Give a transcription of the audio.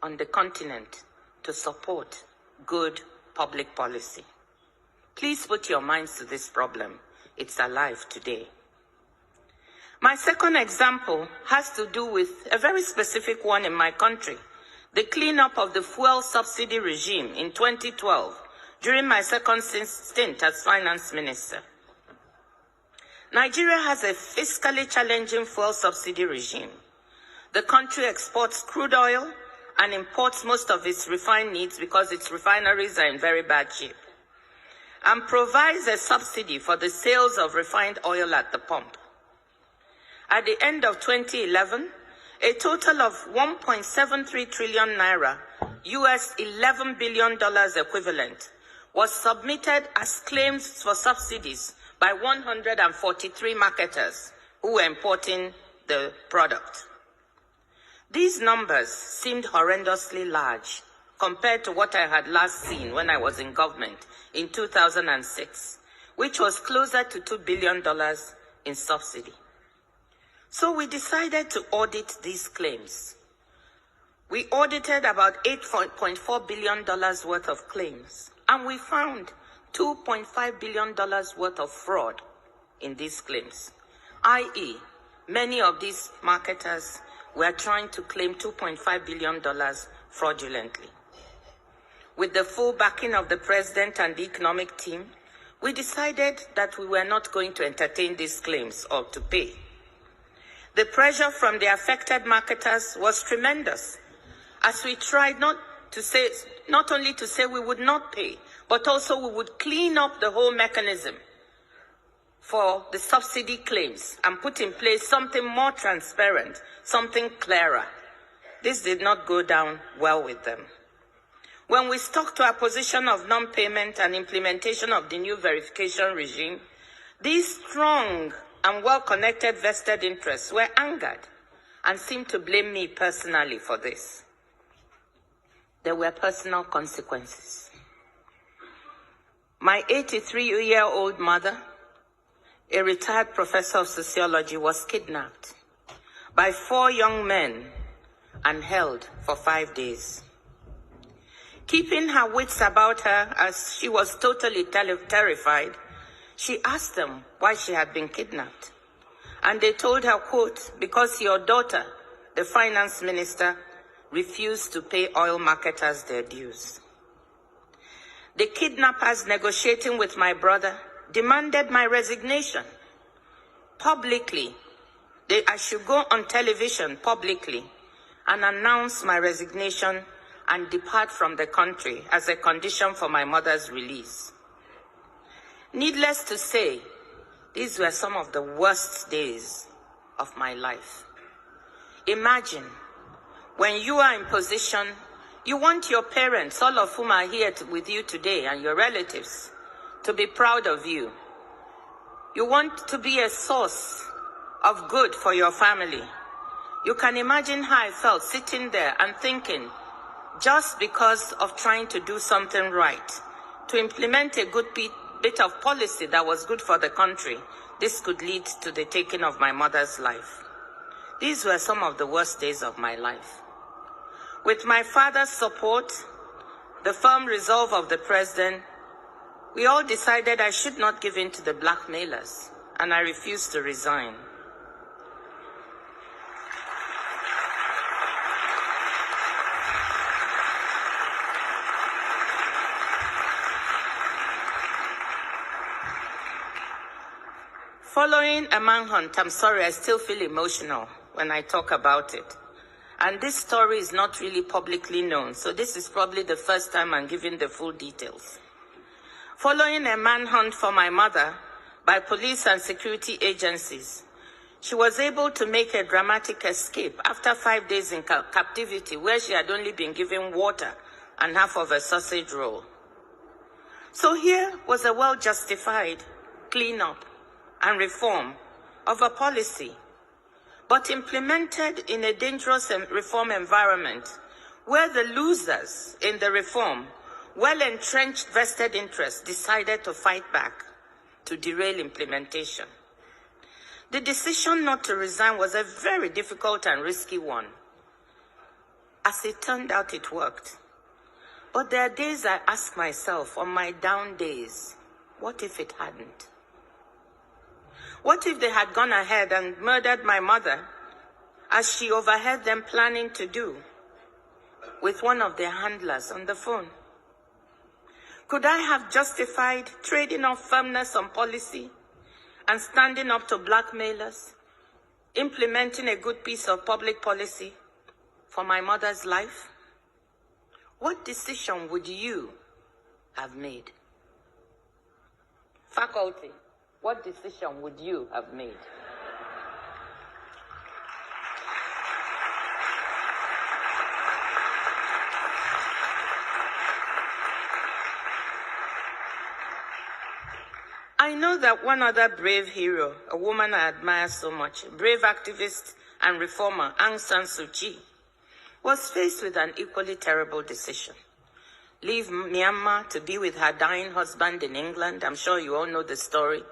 on the continent to support good public policy. Please put your minds to this problem. It's alive today. My second example has to do with a very specific one in my country, the cleanup of the fuel subsidy regime in 2012 during my second stint as finance minister. Nigeria has a fiscally challenging fuel subsidy regime. The country exports crude oil and imports most of its refined needs because its refineries are in very bad shape, and provides a subsidy for the sales of refined oil at the pump. At the end of 2011, a total of 1.73 trillion naira, US $11 billion equivalent, was submitted as claims for subsidies by 143 marketers who were importing the product. These numbers seemed horrendously large compared to what I had last seen when I was in government in 2006, which was closer to $2 billion in subsidy. So we decided to audit these claims. We audited about $8.4 billion worth of claims, and we found $2.5 billion worth of fraud in these claims, i.e., many of these marketers were trying to claim $2.5 billion fraudulently. With the full backing of the president and the economic team, we decided that we were not going to entertain these claims or to pay. The pressure from the affected marketers was tremendous, as we tried not only to say we would not pay, but also we would clean up the whole mechanism for the subsidy claims and put in place something more transparent, something clearer. This did not go down well with them. When we stuck to our position of non-payment and implementation of the new verification regime, these strong and well-connected vested interests were angered and seemed to blame me personally for this. There were personal consequences. My 83-year-old mother, a retired professor of sociology, was kidnapped by 4 young men and held for 5 days. Keeping her wits about her as she was totally terrified, she asked them why she had been kidnapped. And they told her, quote, "Because your daughter, the finance minister, refused to pay oil marketers their dues." The kidnappers, negotiating with my brother, demanded my resignation publicly. I should go on television publicly and announce my resignation and depart from the country as a condition for my mother's release. Needless to say, these were some of the worst days of my life. Imagine, when you are in position, you want your parents, all of whom are here with you today, and your relatives, to be proud of you. You want to be a source of good for your family. You can imagine how I felt sitting there and thinking, just because of trying to do something right, to implement a good bit of policy that was good for the country, this could lead to the taking of my mother's life. These were some of the worst days of my life. With my father's support, the firm resolve of the president, we all decided I should not give in to the blackmailers, and I refused to resign. Following a manhunt, I'm sorry, I still feel emotional when I talk about it. And this story is not really publicly known, so this is probably the first time I'm giving the full details. Following a manhunt for my mother by police and security agencies, she was able to make a dramatic escape after 5 days in captivity, where she had only been given water and half of a sausage roll. So here was a well-justified cleanup and reform of a policy, but implemented in a dangerous reform environment where the losers in the reform, well-entrenched vested interests, decided to fight back to derail implementation. The decision not to resign was a very difficult and risky one. As it turned out, it worked. But there are days I ask myself, on my down days, what if it hadn't? What if they had gone ahead and murdered my mother, as she overheard them planning to do, with one of their handlers on the phone? Could I have justified trading off firmness on policy and standing up to blackmailers, implementing a good piece of public policy for my mother's life? What decision would you have made? Faculty, what decision would you have made? I know that one other brave hero, a woman I admire so much, brave activist and reformer Aung San Suu Kyi, was faced with an equally terrible decision. Leave Myanmar to be with her dying husband in England. I'm sure you all know the story.